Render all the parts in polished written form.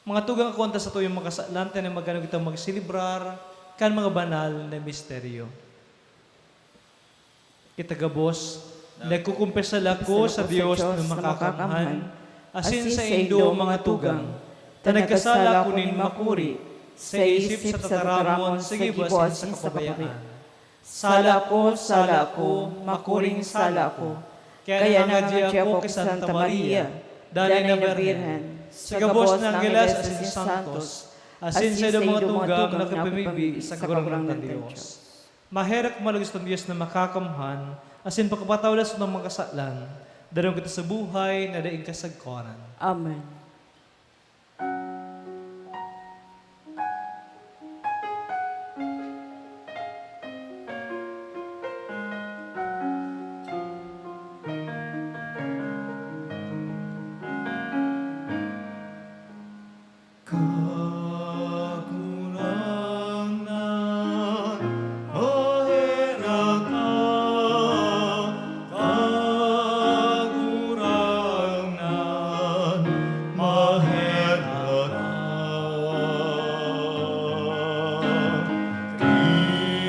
Mga tugang akonta sa tuyong makasalante na magkano kita magsilibrar kan mga banal na misteryo. Kitagabos, nagkukumpesal ako sa Diyos na makakamhan, asin sa indo mga tugang, tanagkasala ko nin makuri, sa isip sa tataramon, sa gibas sa kapabayaan. Sala ko, makuring sala ko, kaya nangadya ako kay Santa Maria, Danay na Birhen, sa gabos ng Angeles asin sa Santos, asin sa ido mga tugang na kapimibi sa kagurang ng Diyos. Maherak malagos ng Diyos na makakamhan, asin pagkapatawlas ng mga kasalan, darong kita sa buhay na daing kasagkoran. Amen. Kagurangan, maheraka, kagurangan, maheraka.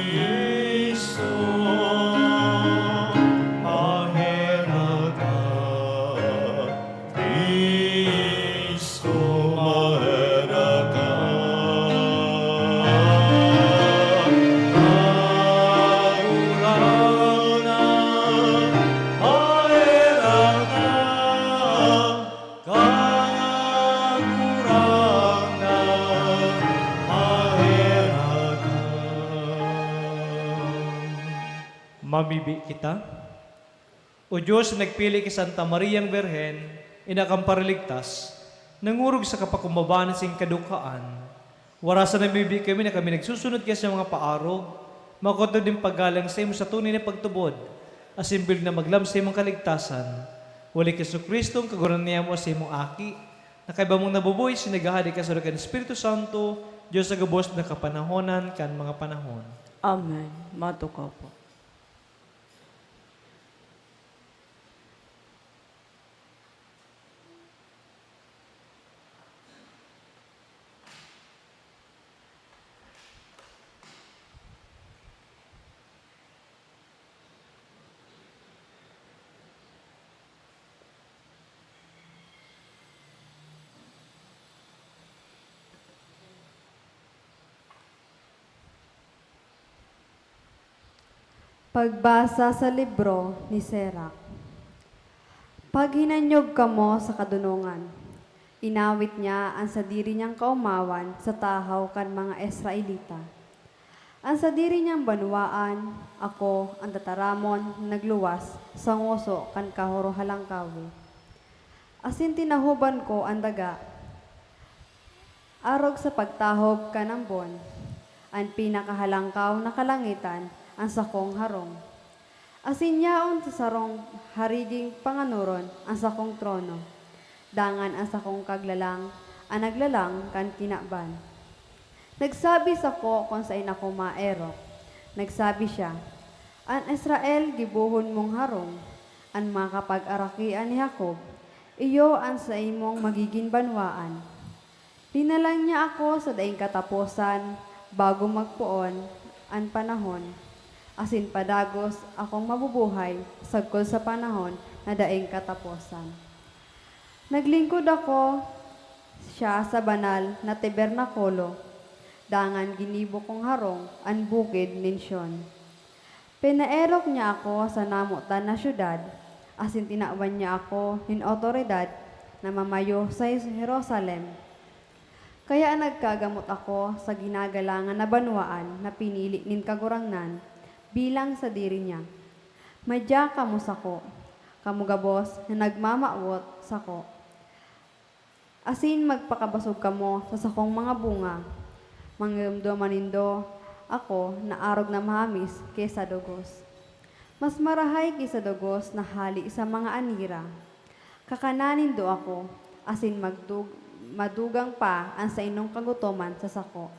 Kristo, maheraka, Kristo, maheraka. Mabibi kita. O Diyos, nagpili kay Santa Mariang Berhen, inakang pariligtas, nangurog sa kapakumabanan sing kadukaan. Wara sa nabibi kami na kami nagsusunod kaya sa mga paarog, makoto din paggalang sa imo sa tunay na pagtubod, asimbil na maglam sa imong kaligtasan. Wali Kesu Kristo, kaguran niya mo sa imong aki, na kaiba mong nabubuhay, sinagahadi ka sa kan Espiritu Santo, Diyos sa gabos na kapanahonan kan mga panahon. Amen. Matukaw po. Pagbasa sa libro ni Sirach. Pag hinanyog ka mo sa kadunungan, inawit niya ang sadiri niyang kaumawan sa tahaw kan mga Israelita. Ang sadiri niyang banwaan, ako ang tataramon nagluwas sa nguso kan kahuro halangkawi. Asin tinahuban ko ang daga, arog sa pagtahob ka ng buwan, ang pinakahalangkaw na kalangitan, ang sakong harong. Asin yaon sa sarong hariging panganuron ang sakong trono. Dangan ang sakong kaglalang, ang naglalang kan kinaban. Nagsabi sa ko kung sa ina ko maerok. Nagsabi siya, an Israel gibuhon mong harong, an makapag-arakian ni Jacob, iyo ang sa imong magiging banwaan. Dinalang niya ako sa daing katapusan, bago magpuon ang panahon. Asin padagos akong mabubuhay sagkol sa panahon na daing katapusan. Naglingkod ako siya sa banal na tabernakulo, dangan ginibo kong harong ang bukid ninsyon. Pinaerok niya ako sa namutan na syudad, asin tinawan niya ako nin otoridad na mamayo sa Jerusalem. Kaya nagkagamot ako sa ginagalangan na banwaan na pinili nin kagurangnan, bilang sa diri niya. Madya kamo sako, kamugabos na nagmamawot sako. Asin magpakabasog kamo sa sakong mga bunga, mangiramdo manindo ako na arog na mahamis kaysa dugos. Mas marahay kaysa dugos na hali sa mga anira. Kakananin do ako, asin madugang pa ang sa inong kagutoman sa sako.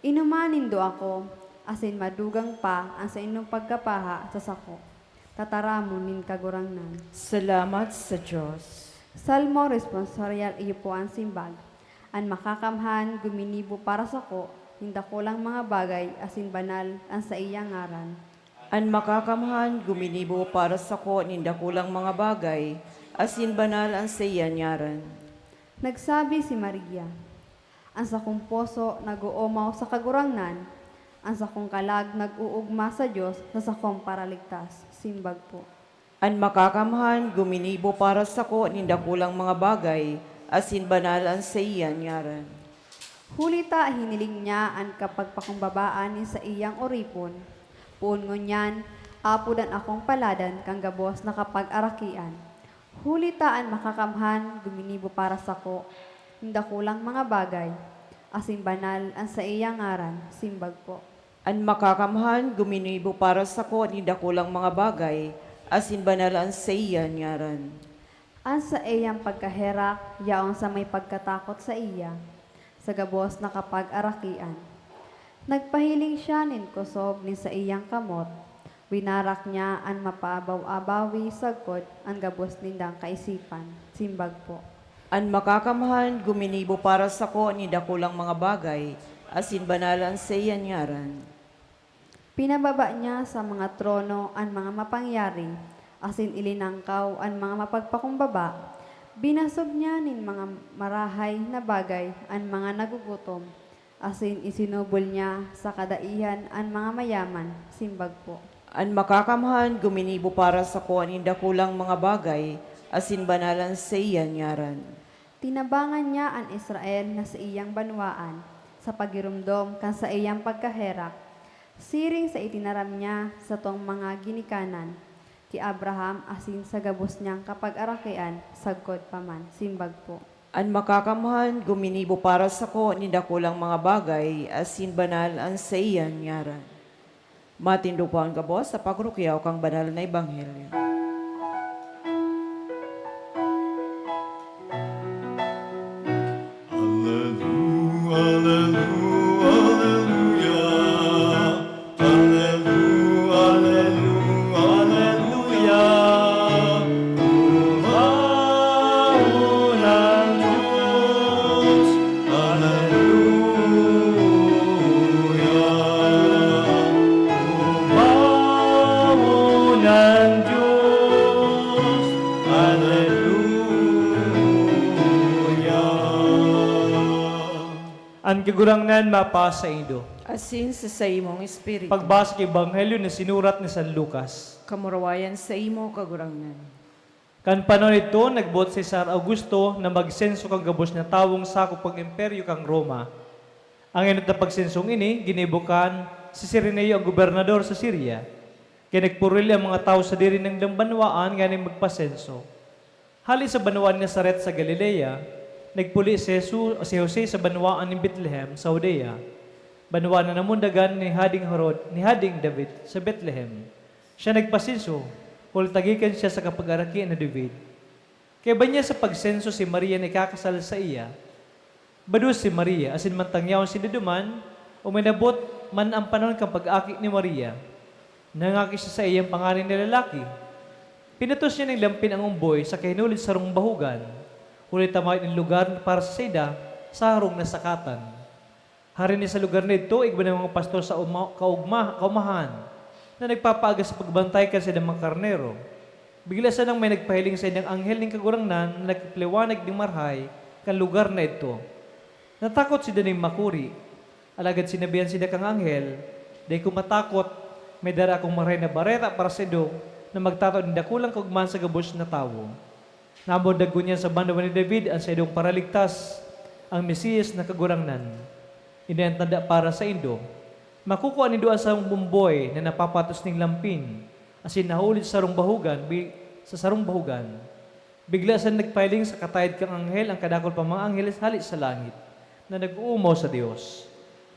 Inumanin do ako, asin madugang pa ang sa inyong pagkapaha sa sako. Tataramon nin kagurangnan. Salamat sa Diyos. Salmo responsorial iyo po ang simbag. An makakamhan guminibo para sako, hindakulang mga bagay, asin banal ang sa iyang ngaran. An makakamhan guminibo para sa ko nindakulang mga bagay, asin banal ang sayan yaran. Nagsabi si Maria, ang sakong puso nag-uumaw sa kagurangnan, ang sakong kalag nag-uugma sa Diyos na sakong paraligtas. Simbag po. An makakamhan guminibo para sa ko nindakulang mga bagay, asin banal ang sayan yaran. Hulita hiniling niya ang kapagpakumbabaan ni sa iyang oripon. Puon ngunyan, apudan akong paladan kang gabos na kapag-arakian. Hulitaan makakamhan, guminibo para sako, hindakulang mga bagay, asin banal ang sa iyang ngaran. Simbag po. An makakamhan guminibo para sa ko nindakulang mga bagay, asin banal ang sayan yaran. Ang sa iyang pagkaherak, yaon sa may pagkatakot sa iya, sa gabos na kapag-arakian. Nagpahiling siya nin kusob ni sa iyang kamot. Winarak niya ang mapaabaw-abawi sagkod ang gabos nindang kaisipan. Simbag po. An makakamhan guminibo para sa ko nindakulang mga bagay, asin banal ang sayan yaran. Pinababa niya sa mga trono ang mga mapangyari, asin ilinangkaw ang mga mapagpakumbaba. Binasog niya nin mga marahay na bagay ang mga nagugutom, asin isinubol niya sa kadaihan ang mga mayaman. Simbag po. An makakamhan guminibo para sa ko nindakulang mga bagay, asin banal ang sayan yaran. Tinabangan niya ang Israel na sa iyang banwaan, sa pagirumdom kan sa iyang pagkaherak. Siring sa itinaram niya sa tong mga ginikanan, ti Abraham asin sa gabos niyang kapag-arakian, sagkod paman. Simbag po. An makakamhan guminibo para sa ko nindakulang mga bagay, asin banal ang sayan yaran. Matindo po ang gabos sa pagrukyaw kang banal na ebanghelyo. Ang kagurangnan mapa sa indo. Asin sa imong espiritu. Pagbasa kay Ebanghelyo na sinurat ni San Lucas. Kamurawayan sa imo kagurangnan. Kan panon ito, nagbot si Cesar Augusto na magsenso kang gabos na tawong sakop pag imperyo kang Roma. Ang inot na pagsensong ini, ginibukan si Cirenio ang gobernador sa Syria. Kaya nagpurili ang mga tao sa diri ng dambanwaan ganing magpasenso. Hali sa banwaan ni Nazaret sa Galilea, nagpuli si Jose sa banwaan ni Bethlehem sa Judea. Banwaan na namundagan ni Hading Herod, ni Hading David sa Bethlehem. Siya nagpasenso, tagikan siya sa kapag-araki na David. Kaya ba niya sa pagsenso si Maria na ikakasal sa iya? Badus si Maria, asin mantangyaw si Diduman, uminabot man ang panon kang pag-aki ni Maria. Nangaki siya sa iyang pangalan ni lalaki. Pinatos niya ng lampin ang umboy sa kahinulit sa bahugan. Ulit tamay ng lugar para sa seda, sa harong na sakatan. Hari ni sa lugar nito, igba ng mga pastor sa kaumahan, na nagpapaaga sa pagbantay kasi ng mga karnero. Bigla sa nang may nagpahiling sa inyong anghel ng kagurangnan na nagpliwanag ng marhay kan lugar na ito. Natakot si Daning Makuri. Alagad sinabihan sila kang anghel, dahil kung matakot, may dara akong marhay na bareta para sa ido na magtataw ng dakulang kagman sa gabos na tao. Namundag niya sa bandawan ni David ang sa idong paraligtas, ang Mesiyas na kagurangnan. Inantanda para sa indo. Makukuha ni doon sa bumboy na napapatos ng lampin, asin nahulit sa sarong bahugan. Bigla sa nagpailing sa katayid kang anghel ang kadakol pa mga anghel halit sa langit, na nag-uumaw sa Diyos.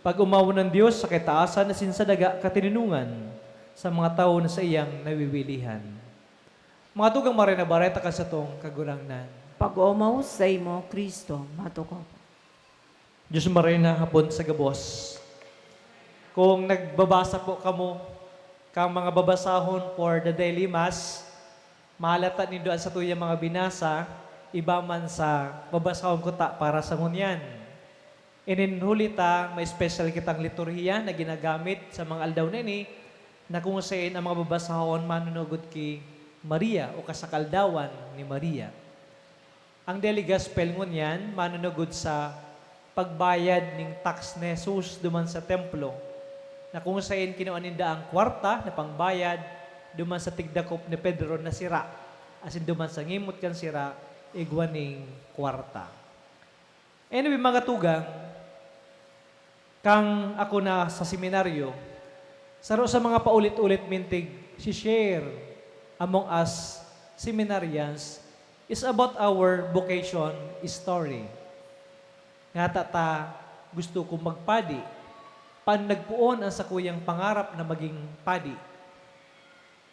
Pag umaw ng Diyos sa kitaasan asin sa daga katinungan sa mga tao na sa iyang nawiwilihan. Mga tugang marinabareta ka sa tong kagurangnan. Pag-umaw sa imo, Kristo, matuko. Diyos marina hapon sa gabos. Kung nagbabasa po kamo, kang mga babasahon for the daily mass, mahalata nindo sa tuyang mga binasa, iba man sa babasahon ko ta para sa ngunyan. Ininhulita, may special kitang liturhiya na ginagamit sa mga aldaw nini na kung saan ang mga babasahon manunugod kay Maria o kasakaldawan ni Maria. Ang daily gospel ngunyan manunugod sa pagbayad ng tax ni Jesus duman sa templo na kung saan kinuaninda ang kwarta na pangbayad duman sa tigdakop ni Pedro na sira asin duman sa ngimot kan sira igwaning kwarta. Anyway, mga tugang, kang ako na sa seminaryo, saro sa mga paulit-ulit mintig, si share among us seminarians is about our vocation story. Nga ta gusto kong magpadi, pan nagpuon ang sa kuyang pangarap na maging padi.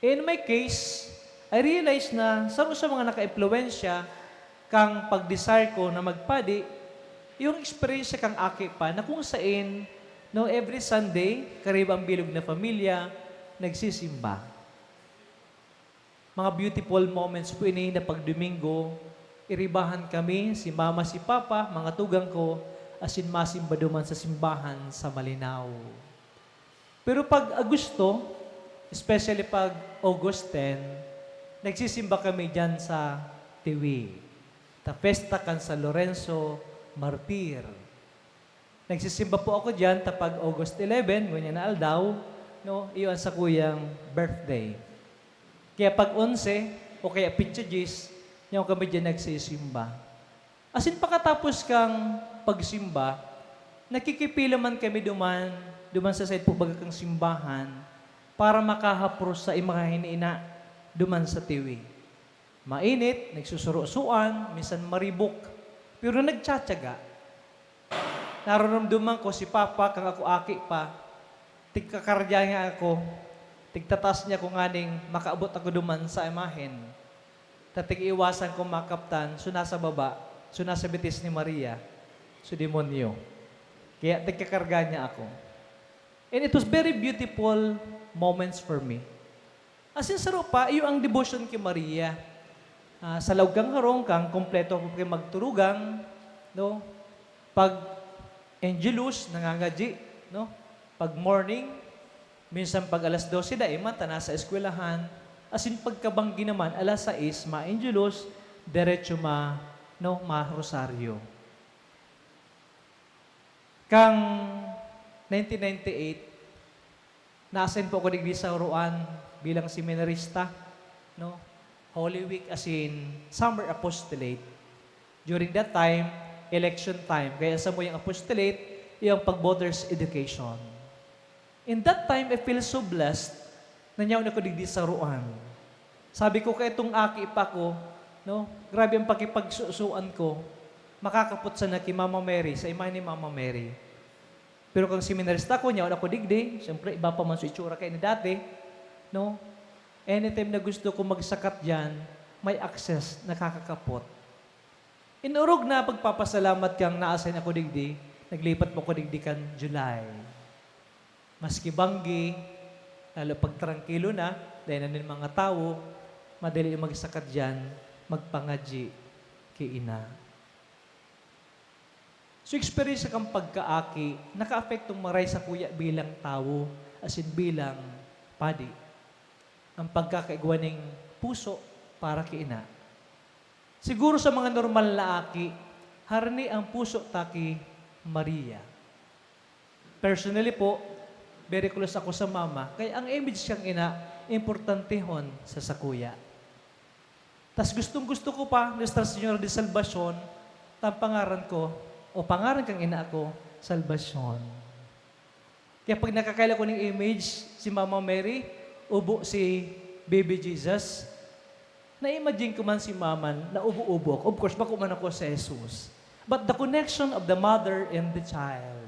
In my case, I realized na saro sa mga naka-impluensya kang pag-desire ko na magpadi, yung experience kang aki pa na kung saan no, every Sunday, karibang bilog na pamilya, nagsisimba. Mga beautiful moments po ini na pag Domingo, iribahan kami, si mama, si papa, mga tugang ko, asin masimba duman sa simbahan sa Malinaw. Pero pag Agosto, especially pag August 10, nagsisimba kami dyan sa Tiwi. Ta festa kan sa Lorenzo Martir. Nagsisimba po ako dyan tapag August 11, ganyan na aldaw, no, iyon sa kuyang birthday. Kaya pag 11, o kaya Pitchagis, yung kami dyan nagsisimba. Asin pagkatapos kang pagsimba, nakikipila man kami duman sa side po baga kang simbahan, para makahapros sa mga hiniina duman sa tiwi. Mainit, nagsusuro-suan, minsan maribok, pero nagtsatsaga. Nararamdaman ko si Papa, kang ako aki pa, tigkakarya nga ako, tigtatas niya ko nganing makaabot ako duman sa imahen. Tatig iwasan ko makaptan, so nasa baba, so nasa bitis ni Maria, so demonyo. Kaya tigkakarga niya ako. And it was very beautiful moments for me. As in, saro pa, iyo ang devotion kay Maria. Sa lawgang harong kang kompleto ko kay magturugang, no? Pag Angelus, nangangaji, no? Pag morning, minsan pag alas 12 mata nasa eskwelahan, as in pagkabanggi naman, alas 6, ma-Angelus, diretso ma-rosaryo. Kang 1998, naasin po ako digdi sa Uruan bilang seminarista, no? Holy Week as in summer apostolate. During that time, election time. Kaya sa mo yung apostolate, yung pag-voters education. In that time, I feel so blessed na niyaw na ko digdi sa Uruan. Sabi ko, kaya itong aki pa ko, no? Grabe ang pakipagsusuan ko, makakapot sa na kay Mama Mary, sa imahe ni Mama Mary. Pero kung seminarista ko, niyaw na ko digdi, siyempre iba pa man sa itsura kayo ni dati, no? Anytime na gusto ko magsakat dyan, may access, nakakakapot. Inurog na pagpapasalamat kang naasin ako digdi, naglipat mo ko digdi kan July. Maski banggi, lalo pag trangkilo na, dahil na mga tao, madali yung magsakat dyan, magpangadji kay ina. So experience kang pagkaaki, naka-apektong maray sa kuya bilang tao, as in bilang padi. Ang pagkakaigwaning puso para kay ina. Siguro sa mga normal na aki, harni ang puso taki Maria. Personally po, very close ako sa mama, kaya ang image siyang ina, importantehon sa sakuya. Tas gustong-gusto ko pa, Nuestra Señora de Salvacion, ang pangaran ko, o pangaran kang ina ako, Salvacion. Kaya pag nakakaila ko ng image, si Mama Mary, ubo si Baby Jesus, na-imagine ko man si Mama na ubo-ubo ako. Of course, bako man ako sa Jesus. But the connection of the mother and the child.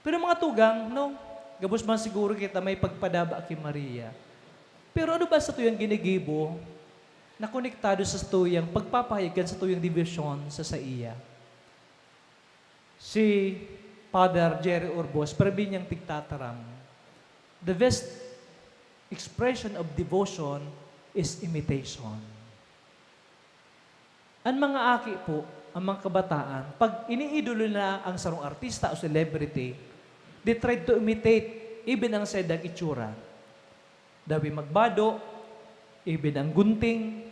Pero mga tugang, no? Gabos man siguro kita may pagpadaba kay Maria. Pero ano ba sa tuyang ginigibo na konektado sa tuyang pagpapahayagan sa tuyang division sa iya? Si Father Jerry Urbos, parabi niyang tigtataram, the best expression of devotion is imitation. Ang mga aki po, ang mga kabataan, pag iniidolo na ang sarong artista o celebrity, they tried to imitate even ang sedang itsura. Dawi magbado, even ang gunting,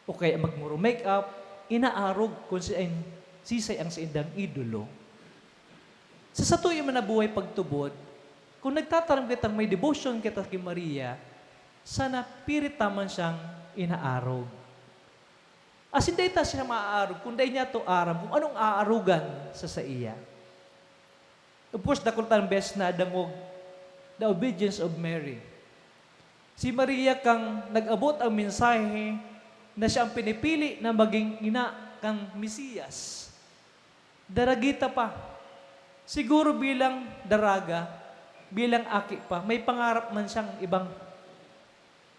o kaya magmuro makeup, inaarog kung sisay ang sindang idolo. Sa satuyo man na buhay pagtubod, kung nagtataram kitang may devotion kita kay Maria, sana pirit taman siyang inaarog. As hindi ta siya maaarog, kung dahil niya to aram, kung anong aarugan sa iya. Of course, dakultan best na dangog, the obedience of Mary. Si Maria kang nag-abot ang mensahe na siya ang pinipili na maging ina kang Mesiyas. Daragita pa. Siguro bilang daraga, bilang aki pa, may pangarap man siyang ibang,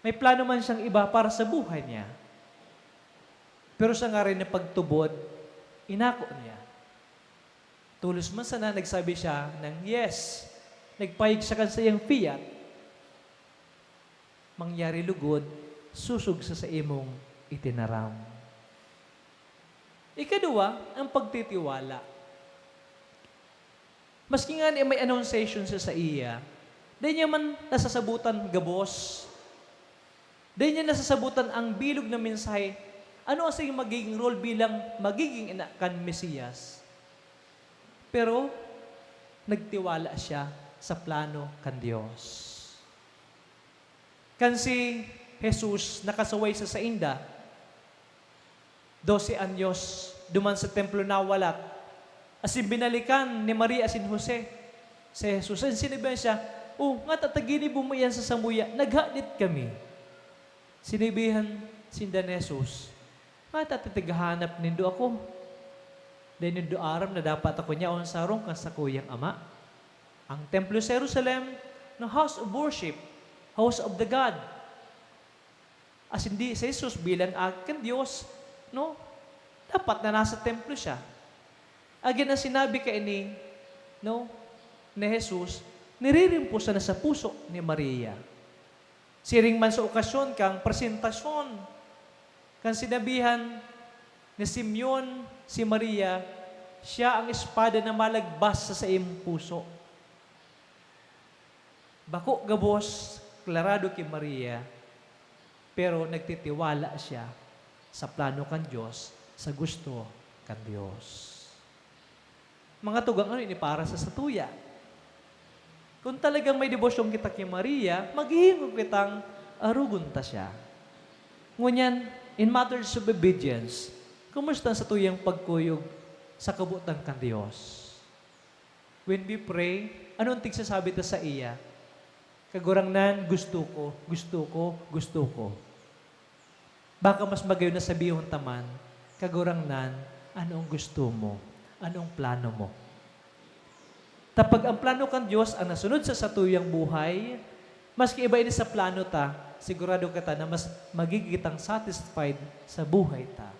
may plano man siyang iba para sa buhay niya. Pero sa nga rin na pagtubod, inako niya. Tulos man sana, nagsabi siya ng yes. Nagpayag siya kan sa iyang fiat. Mangyari lugod, susug sa imong itinaram. Ikadua, ang pagtitiwala. Maski nga may annunciation sa iya, dahil niya man nasasabutan gabos, dahil niya nasasabutan ang bilog na mensahe, ano ang siyang magiging role bilang magiging ina kan Mesiyas. Pero, nagtiwala siya sa plano kan Diyos. Kan si Jesus nakasaway sa inda, 12 anyos, duman sa templo nawalat, asin binalikan ni Maria asin Jose, si Jesus, asin sinibayan siya, nga tatagini mo yan sa samuya, naghanit kami. Sinibihan sinda ni Jesus, nga tatatigahanap nindo ako. Dahil nindo aram na dapat ako niya on sarong sa kuyang ama. Ang templo sa Jerusalem, no house of worship, house of the God. As hindi si Jesus bilang akin Diyos, no? Dapat na nasa templo siya. Again, ang sinabi kay ni Jesus, niririmpusan na sa puso ni Maria. Siring man sa okasyon kang presentasyon, kang sinabihan ni Simeon, si Maria, siya ang espada na malagbas sa iyong puso. Bako gabos, klarado kay Maria, pero nagtitiwala siya sa plano kan Diyos, sa gusto kan Diyos. Mga tugang ano ini para sa satuya. Kung talagang may debosyon kita kay Maria, maghihingog kitang arugon ta siya. Ngunyan, in matters of obedience, kumusta sa tuyang pagkuyog sa kabutan kan Diyos? When we pray, anong tigsasabi ta sa iya? Kagurang nan, gusto ko, gusto ko, gusto ko. Baka mas magayon na sabihon taman, kagurang nan, anong gusto mo? Anong plano mo? Tapag ang plano kan Diyos ang nasunod sa satuyang buhay, maski iba ini sa plano ta, sigurado ka ta na mas magigitang satisfied sa buhay ta.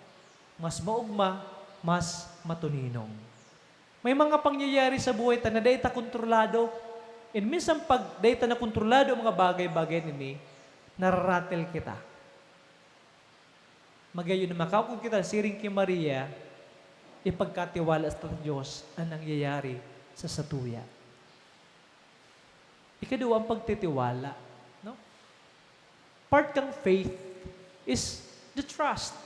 Mas maugma, mas matuninong. May mga pangyayari sa buhay ta na dahi ta kontrolado. And minsan pag dahi ta na kontrolado ang mga bagay-bagay nini, nararatel kita. Magayon na makakog kita, siring kay Maria, ipagkatiwala sa Diyos ang nangyayari sa satuya. Ikadua ang pagtitiwala. No? Part kang faith is the trust.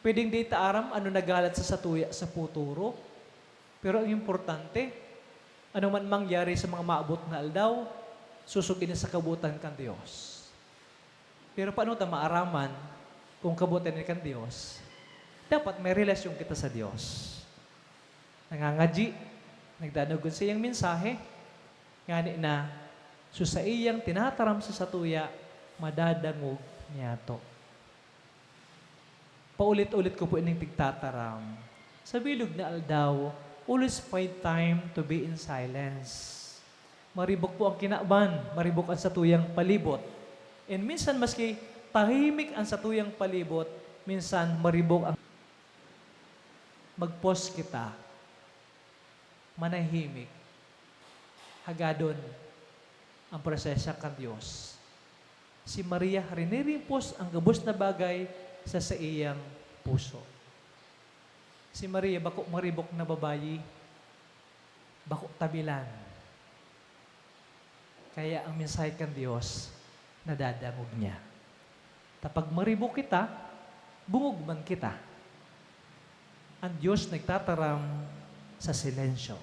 Pwedeng di aram ano nagalat sa satuya sa futuro. Pero ang importante, ano man mangyari sa mga maabot na aldaw, susugin sa kabutan kan Diyos. Pero paano ta maaraman kung kabutan ni kan Diyos? Dapat may relasyon kita sa Diyos. Nangangadji, nagdanugon sa iyang mensahe, ngani na, sa iyang tinataram sa satuya, madadangog niya to. Paulit-ulit ko po ining tigtataram. Sa bilog na aldaw, always find time to be in silence. Maribok po ang kinaban, maribok ang satuyang palibot. And minsan maski tahimik ang satuyang palibot, minsan maribok ang mag-pause kita, manahimik, hagadon ang prosesya kan Diyos. Si Maria rinirimpos ang gabos na bagay sa iyang puso. Si Maria, bako maribok na babayi, bako tabilan. Kaya ang mensahe kan Diyos, nadadangog niya. Tapag maribok kita, bungog man kita. Ang Diyos nagtataram sa silensyo.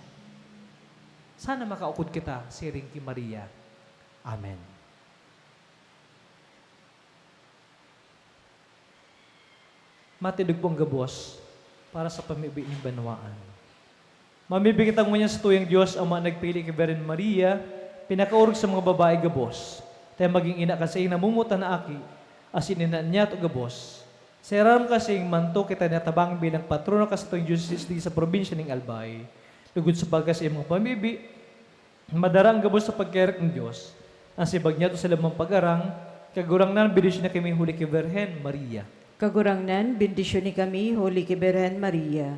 Sana makaukod kita, siring ki Maria. Amen. Matidog pong gabos para sa pamibig ng banwaan. Mamibigitang mo niya sa tuyang Diyos ang mga nagpili kay Virgin Maria, pinakaurog sa mga babae gabos. Tayo maging ina kasi namumutan na aki, asin ina niya to gabos. Seram kasing manto kita natabang bilang patrono kasi itong Diyos di sa probinsya ng Albay. Lugod sa bagas sa mga pamibi, madarang gabos sa pagkerek ng Diyos. Ang sibag niya to sa lamang pag-arang, kagurang nan bidisyon na kami huli kay Virgen Maria. Kagurangnan, bendisyon ni kami, Holy Birhen Maria.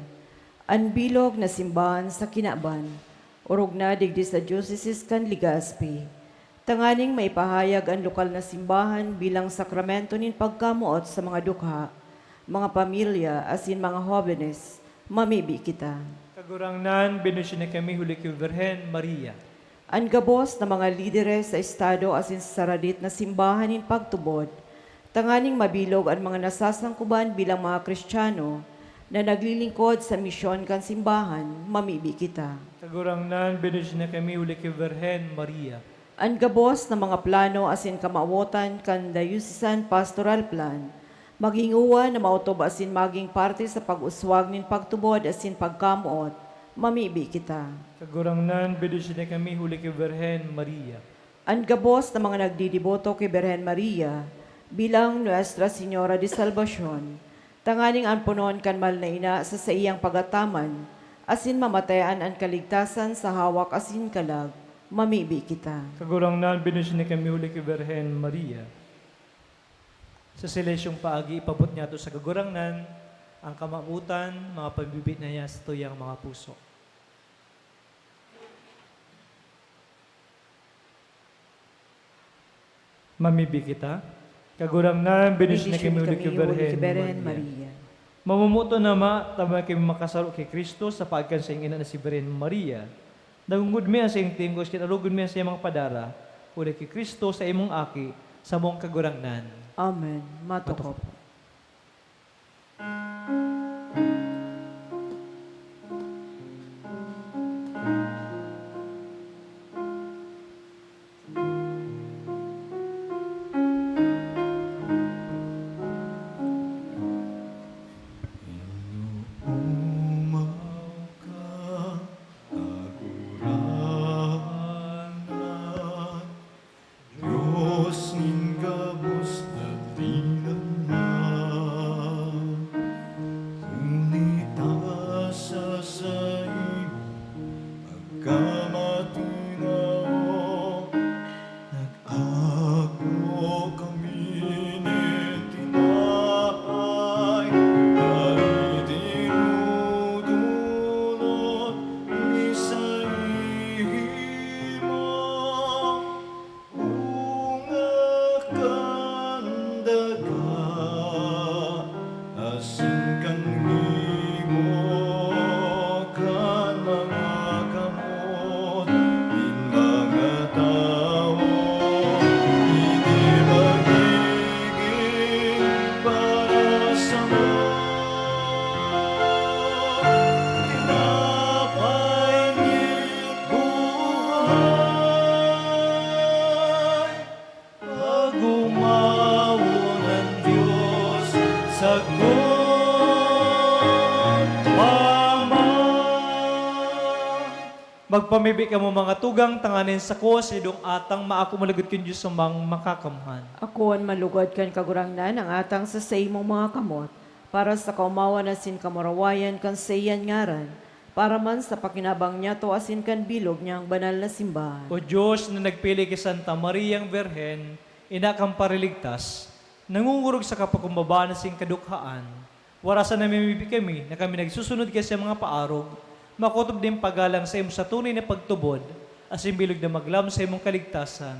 Ang bilog na simbahan sa kinaban, urog na digdi sa Diocese kan Legazpi. Tanganing maipahayag ang lokal na simbahan bilang sakramento nin pagkamuot sa mga dukha, mga pamilya, asin mga jóvenes, mamibi kita. Kagurang nan bidisyon na kami huli kay Virgen Maria. Ang gabos na mga lideres sa estado asin sa saradit na simbahan nin pagtubod, tanganing mabilog ang mga nasasangkuban bilang mga Kristiyano na naglilingkod sa misyon kan simbahan, mamibi kita. Kagurang nan bidisyon na kami huli kay Virgen Maria. Ang gabos na mga plano asin kamauotan kan diocesan pastoral plan, maghinguwa na mautob asin maging parte sa pag-uswag nin pagtubod asin pagkamuot, mamibi kita. Kagurang nan bidisyon na kami huli kay Virgen Maria. Ang gabos na mga nagdidiboto kay Birhen Maria, bilang Nuestra Señora de Salvacion, tanganing ang punon kan mal na ina sa iyang pagataman, asin mamatayan ang kaligtasan sa hawak asin kalag, mamibi kita. Kagurang nan bidisyon na kami huli kay Virgen Maria. Sa silensyong paagi, ipabot niya to sa kagurang nan, ang kamamutan, mga pambibit na niya sa tuyang mga puso. Mamibi kita. Kagurang nan, bidisyon na kami huli kay Virgen Maria. Mamumuto na tama kami makasaro kay Kristo sa pagkan sa ina na si Virgen Maria. Nagungod miya sa iyong tingos, kinarugod miya sa iyong mga padara, huli kay Kristo sa imong aki, sa mong kagurang nan. Amen. Matukop. Diyos ning gabos na Magpamibi ka mo mga tugang tanganin sa ko, sidong atang maakumalagot kin Diyos sa mga makakamhan. Ako ang malugod kan kagurangnan ang atang sa imong mga kamot, para sa kaumawa na sin kamarawayan kan sa iyan ngaran, para man sa pakinabang niya to asin kan bilog niyang banal na simbahan. O Diyos na nagpili kay Santa Mariang Berhen, ina kang pariligtas, nangungurog sa kapakumbaba na sing kadukhaan, warasan na mimibi kami na kami nagsusunod kasi mga paarog, makutob din pagalang sa imo sa tunay na pagtubod, asin bilog na maglam sa imong kaligtasan.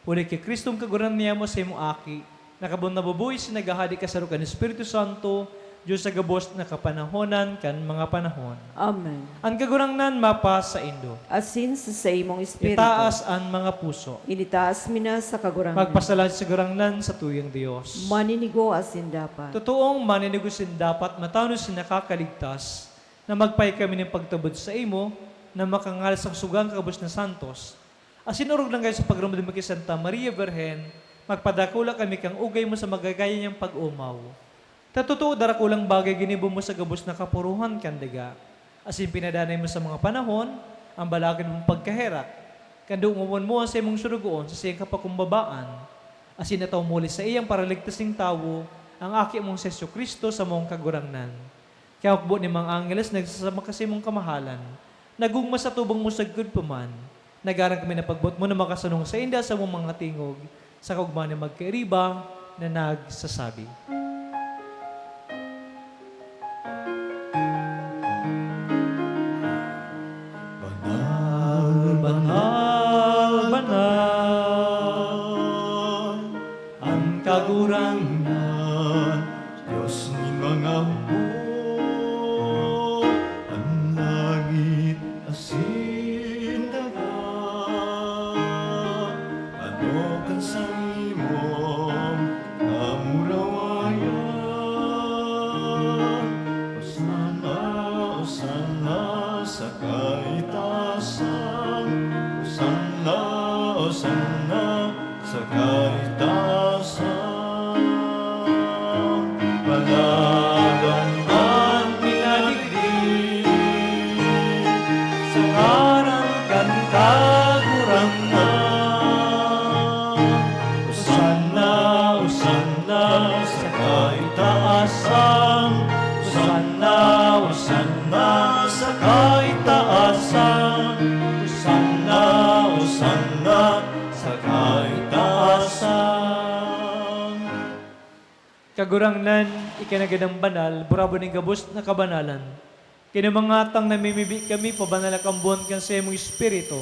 Huli kay Kristong kaguran niya mo sa imong aki, nakabon na bubuhay sinagahadi ka sa rukan ng Espiritu Santo, Diyos sa gabos na kapanahonan kan mga panahon. Amen. Ang kagurangnan mapa sa Indo. Asin sa imong espiritu. Itaas ang mga puso. Initaas mina sa kagurangan. Magpasalan sa gurangnan sa tuyang Diyos. Maninigo asin dapat. Totoong maninigosin dapat matawnos si nakakaligtas na magpay kami ng pagtubod sa imo na makangal sa sugang kabus na santos. Asinurog lang kayo sa pagramdam kay Santa Maria Virgen, magpadakula kami kang ugay mo sa magagaya niyang pag-umaw. Totoo, darakulang bagay ginibo mo sa gabos na kapuruhan kandiga. Asin pinadanay mo sa mga panahon, ang balagid mong pagkaherak. Kando umumon mo sa imong surugoon sa siyang kapakumbabaan. Asin nataw muli sa iyang paraligtasing tawo, ang aki mong Seso Kristo sa mong kagurangnan. Kaya hukbo ni mga angeles nagsasama kasi mong kamahalan. Nagugma sa tubong mo sagud paman. Nagarang kami na pagbot mo na makasanong sa inda sa mong mga tingog, sa kugma ni magkairiba na nagsasabi. Banal, Banal, banal, ang kagurangan, Diyos ni mga hukbo, ang langit asin dagat, ano kan sa imong kamurawayan. Osana, Osana sa kaitasan, Osana, Osana sa kaitasan. Palagan ang pinadigdig sa ngaran kan kagurangan. Osana, Osana sa kaitaasan, Osana, Osana sa kaitaasan, Osana, Osana sa kaitaasan. kagurangnan, ikanagadang banal, burabo ng gabos na kabanalan. Kinamangatang namimibi kami, pabanala kambon kan sa imong espiritu,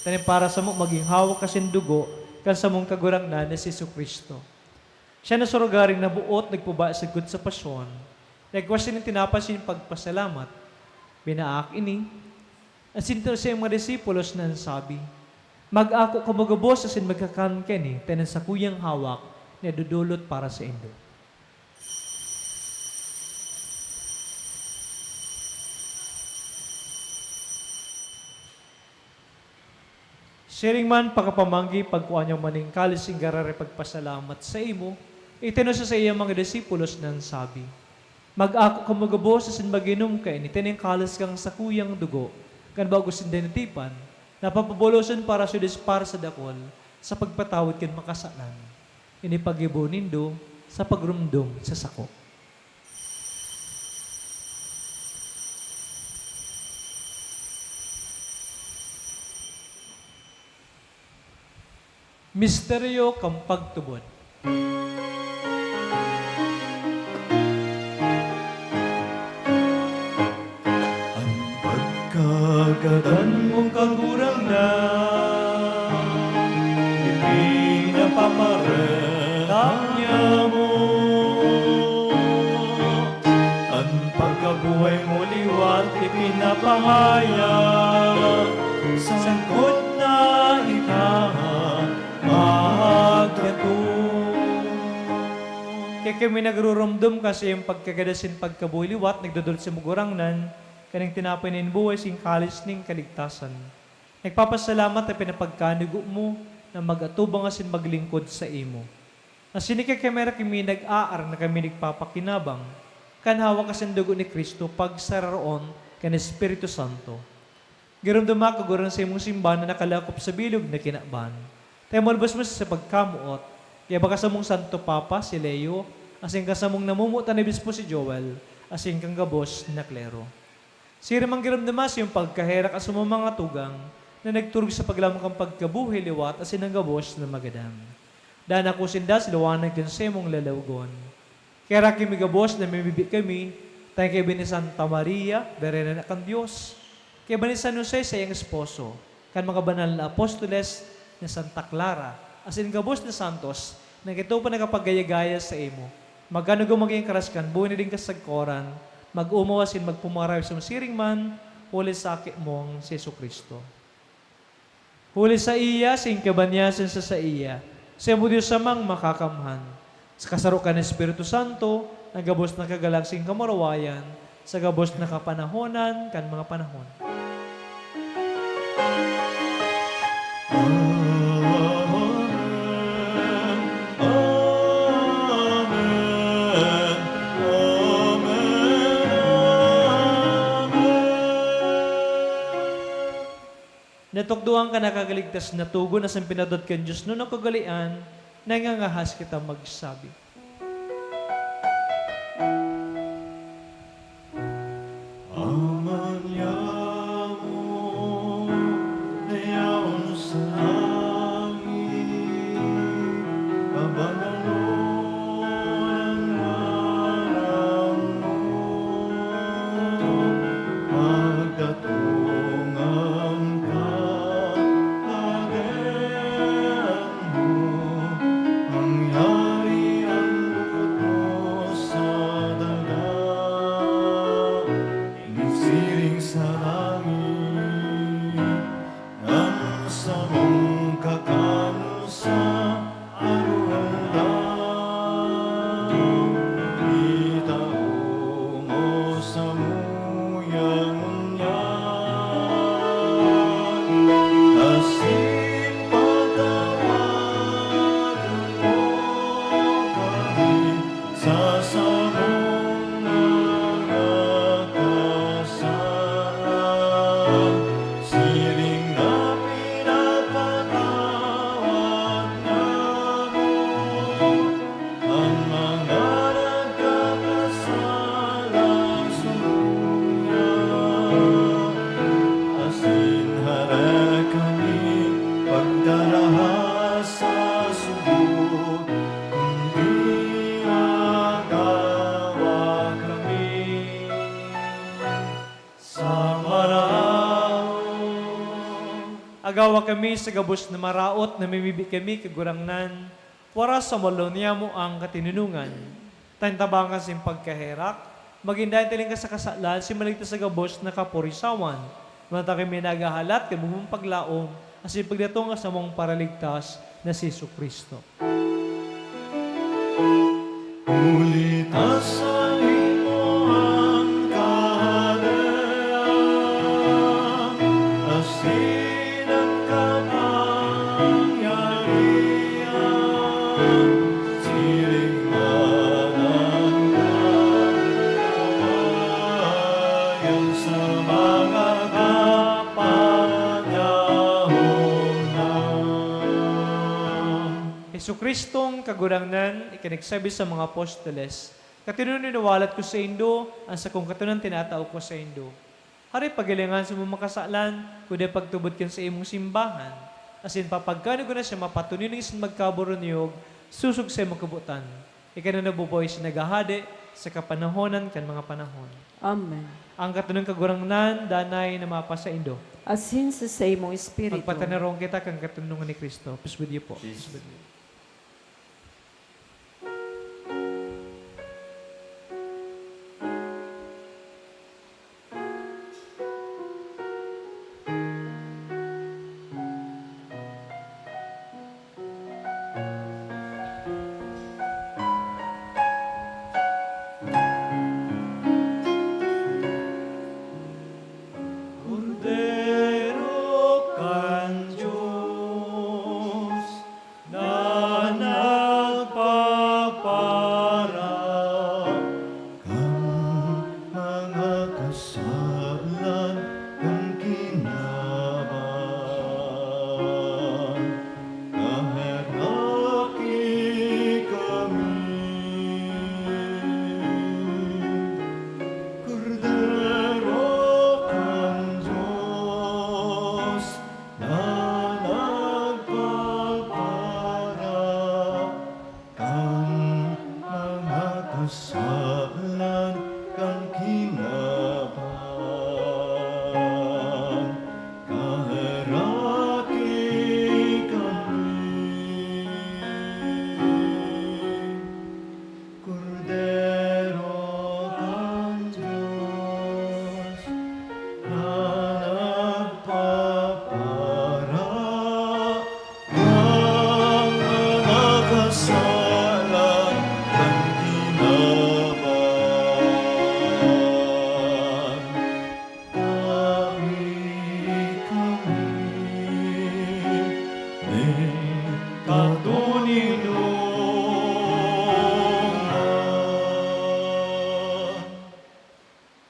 tanim para sa mo maging hawak kasin dugo, kan sa mong kagurangnan na si Jesu Kristo. Siya na surugaring nabuot, nagpuba sa gud sa pasyon, nagwasin ng tinapasin pagpasalamat, binaak ini, asinto sa iyong mga disipulos na sabi, mag-ako kamagabos asin magkakan kani, tanan sa kuyang hawak, na dudulot para sa indo. Siring man pagkapamanggi pagkuha niyang maning kalising garare pagpasalamat sa imo, itino sa iyang mga disipulos nang sabi, mag-ako kamagabo sa sinbaginom kay ni tining kalis kang sa kuyang dugo, kan bago sindenitipan, napapabolosan para para sa dakol, sa pagpatawid ken makasalan. Ini pagibo nindo sa pagrumdum sa sako. Misteryo kang pagtubod. Ang pagkagadan mong kagurangnan, ipinapamarentanya mo. Ang pagkabuhay mo liwat, ipinapahayag, sangkot na ikahan, magdato. Kaya kami nagrurumdum kasi yung pagkagadasin pagkabuliwat, nagdudul sa mugurangnan, kaning tinapay nin buhay sing kalis ning kaligtasan. Nagpapasalamat na pinapagkanigo mo na mag-atubang asin maglingkod sa imo. Asin ka kamera kami nag-aar na kami nagpapakinabang, kanhawa kasin dugo ni Kristo pagsararoon kan Espiritu Santo. Girumdum ako gurang sa imong simbahan na nakalakop sa bilog na kinaban. Tayo malbas mo sa pagkamuot, kaya baka sa mong Santo Papa, si Leo, asing kasamong namumutan na bispo si Joel, asing kang gabos na klero. Siramang giramdamas yung pagkaherak at sumamang tugang na nagturog sa paglamang kang pagkabuhi liwat asin ang gabos na magadam. Dahil ako sinda silawanag din sa imong lalawgon. Kaya rakim gabos na mimibig kami, tayo kay ni Santa Maria, berena na kang Diyos. Kaya ba ni San Jose sa iyang esposo, kan mga banal na apostoles na Santa Clara, asin gabos na santos, na ito pa nagapagayagaya sa imo, Magkano maging karaskan, buhay na din kasagkoran, mag-umawasin, magpumaraw sa masiring man, huli sa akit mong si Yesu Kristo. Huli sa iya, sing kabanyasan sa iya, sa mo Diyos samang makakamhan. Sa kasarukan ng Espiritu Santo, ang gabos na kagalagsing kamarawayan, sa gabos na kapanahonan, kan mga panahon. Natukduan ka nakagaligtas na tugon na sa pinadod kan Diyos no nakagalian, nangangahas kita magsabi. Aman yamo nayaon sa langit, pabanalon ang mo, magdatong ang kagayan mo, mangyari ang bukod mo sa daga. Siring sa langit, ang samong kakano sa aruhalang, itaong mo sa muyang unyan, asin patawagan mo kami sa samong mga kasalan, siring na pinapatawad niya mo ang mga nagkakasalang sumuya. Asin hara kami pagdaraha sa subot, kundi agawa kami sa maraon. Agawa kami sa gabos na maraot na mimibi kami kagurangnan, wara sa malo niya mo ang katinunungan. Tantabangan sim pagkaherak, magindahin tiling ka sa kasalan, si maligtas sa gabos na kapurisawan. Mata kami nagahalat, kabumong paglaom, asin pagdatong sa mong paraligtas na si Yesu Kristo. Ulitas sa imo ang kahalayan, asin ang kapangyarihan, siring manang kawayan sa mga kapanyahonan. Yesu Kristong kagurangnan, ikinagsabi sa mga apostoles, katinuniniwalat ko sa Indo, ang sa kong katunan tinatao ko sa Indo. Hari pagalingan sa mga makasalan, kundi pagtubod kan sa imong simbahan, asin papagkano ko na siya mapatunin ng isin magkaburuniyog, susug sa imong kabutan. Ika na nabuboy si nagahade sa kapanahonan kan mga panahon. Amen. Ang katunan kagurangnan, danay na mapa sa Indo. Asin sa imong espiritu. Pagpatanarong kita kang katunungan ni Kristo. Peace with you po. Peace with you. Cordero kan Diyos na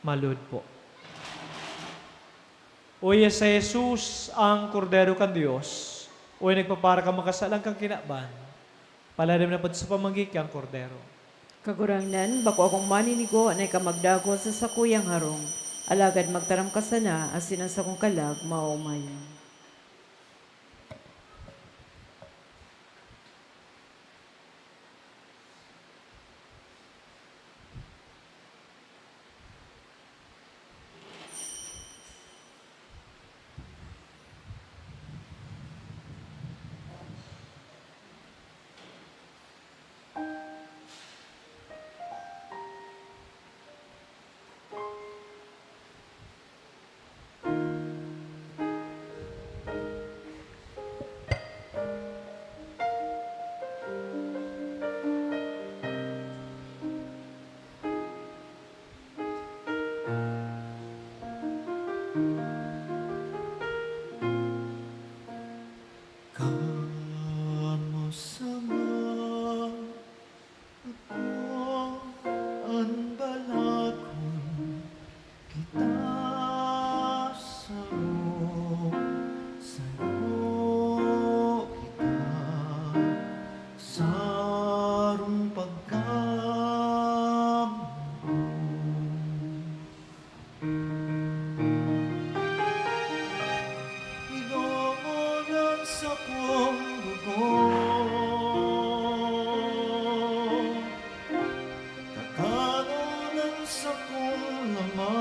Malud po. Uy, sa Jesus ang kordero kan Dios. Uy, nagpapara ka makasalang kang kinaban. Palalim na po sa pamanggik ang kordero. Kagurangnan, bako akong maninigo na ikamagdago sa sakuyang harong. Alagad magtaram ka sana, asin ang sakong kalag, maumayan. Kamu sama ako ang balakon kita sa'yo kita sarong Inuunan sa kong dugo Kakanunan sa kong laman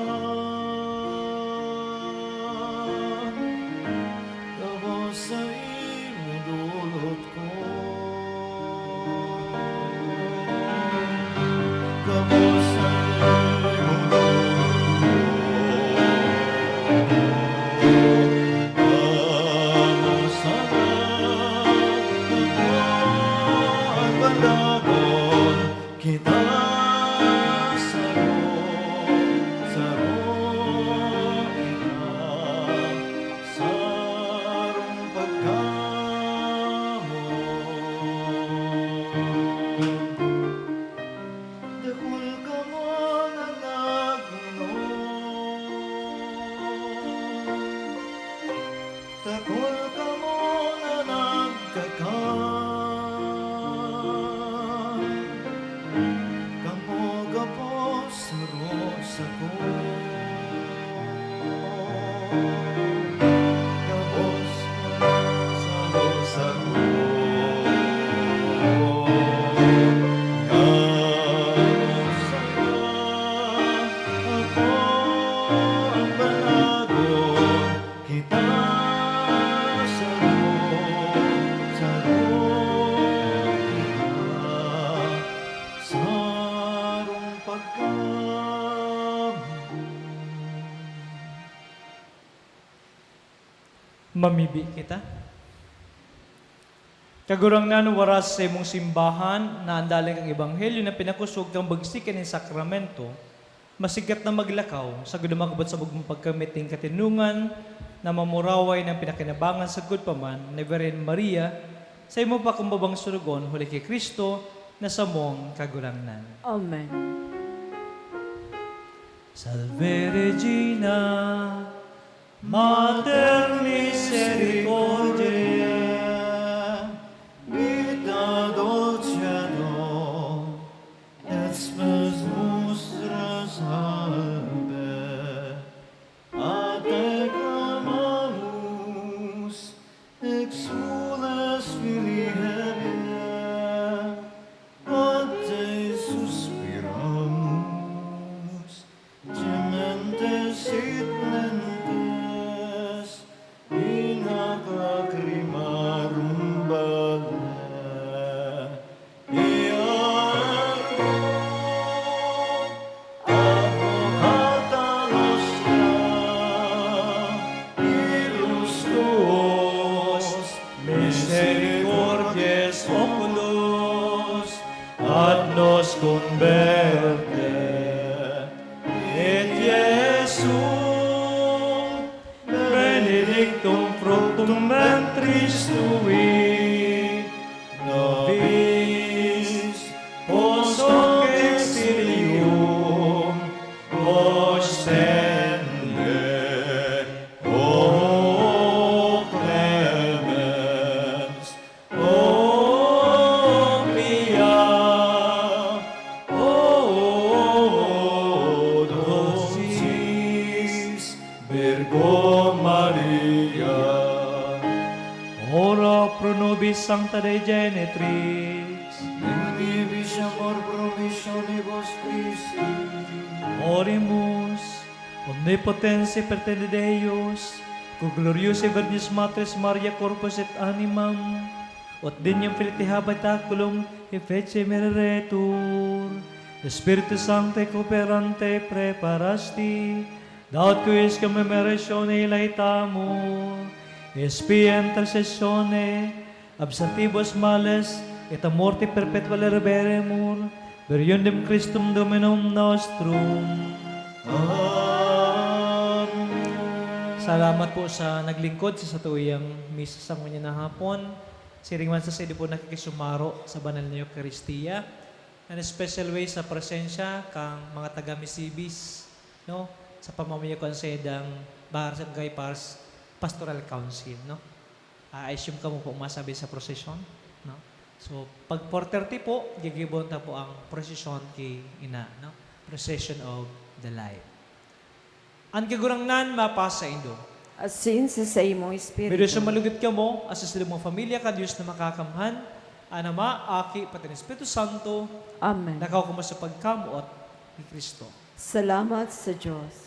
Tapos sa imudulot ko Tapos sa kita sa'yo, kita sarong pagkamo. Dahul ka mo na nag-inom, dahul ka mo na nagkakam. Ako Kapos sa rosa ko Ako ang balagon kita sarong Mamibi kita. Kagurang nanuwaras sa imong simbahan na andaling ang ebanghelyo na pinakusog kang bagsikan ng sakramento, masigat na maglakaw sa gudumakabot sa bugmong pagkamiting katinungan na mamuraway ng pinakinabangan sa gudpaman ni Virgen Maria sa imo pa kumbabang surugon huli kay Kristo na samong kagurangnan. Amen. Salve Regina, Mater Misericordiae, Vita dulcedo, et spes nostra salve, a te clamamus, exules Filii Helie, a te suspiramus, gementes et plentes, in hoc lacrimarum valle, iarno, advocata nostra, ilus tuos, misericordies oculos, ad nos converte, et Iesum, benedictum fructum ventris tui, nobis post hoc exilium, vos Sancta Dei Genitrix. Nibis amor promissionibus Christi. Oremus, omnipotens pretende Deus, cu gloriosa Virgis Matres Maria corpus et animam, ut dignum filii habitaculum efficie meretur, Spiritus Sancte cooperante preparasti, daut quis commemoratione laetamur, spia intercessione, absentibus males, et a morte perpetua reveremur, per iundem Christum Dominum nostrum. Amen. Salamat po sa naglingkod sa tuyang misa sa ngunya na hapon. Siringman sa sede po nakikisumaro sa banal na Eucharistia. And a special way sa presensya kang mga taga-misibis, no? Sa pamamayakan sa edang Barangay Pars Pastoral Council, no? I assume ka mo po masabi sa procession, no? So, pag 4:30 po, gigibon ta po ang procession kay ina, no? Procession of the light. Ang kagurangnan mapasa indo. Asin sa imong Pero espiritu. sa malugit ka mo, asas sa mong pamilya ka, Diyos na makakamhan, Anama, Aki, pati ng Espiritu Santo, Amen. nakaw sa pagkamuot ni Kristo. Salamat sa Diyos.